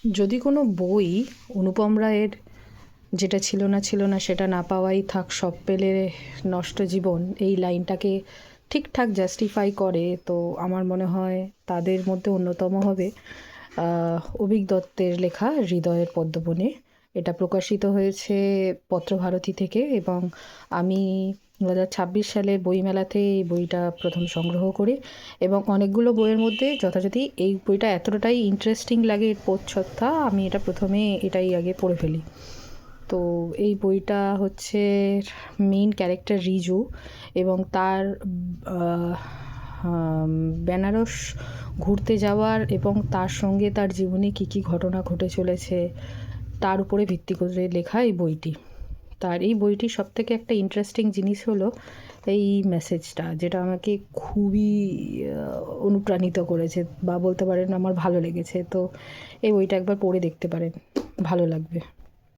যদি কোনো বই অনুপম রায়ের যেটা ছিল না ছিল না সেটা না পাওয়াই থাক, সব পেলে নষ্ট জীবন, এই লাইনটাকে ঠিকঠাক জাস্টিফাই করে, তো আমার মনে হয় তাদের মধ্যে অন্যতম হবে অভীক দত্তের লেখা হৃদয়ের পদ্মবনে। এটা প্রকাশিত হয়েছে পত্রভারতী থেকে, এবং আমি 2026 সালের বইমেলাতে এই বইটা প্রথম সংগ্রহ করি। এবং অনেকগুলো বইয়ের মধ্যে যথাযথ এই বইটা এতটাই ইন্টারেস্টিং লাগে, এর প্রচ্ছদটা, আমি এটা প্রথমে এটাই আগে পড়ে ফেলি। তো এই বইটা হচ্ছে মেইন ক্যারেক্টার রিজু, এবং তার বেনারস ঘুরতে যাওয়ার এবং তার সঙ্গে তার জীবনে কী কী ঘটনা ঘটে চলেছে তার উপরে ভিত্তি করে লেখা এই বইটি। তার এই বইটির সবথেকে একটা ইন্টারেস্টিং জিনিস হলো এই মেসেজটা, যেটা আমাকে খুবই অনুপ্রাণিত করেছে, বা বলতে পারেন আমার ভালো লেগেছে। তো এই বইটা একবার পড়ে দেখতে পারেন, ভালো লাগবে।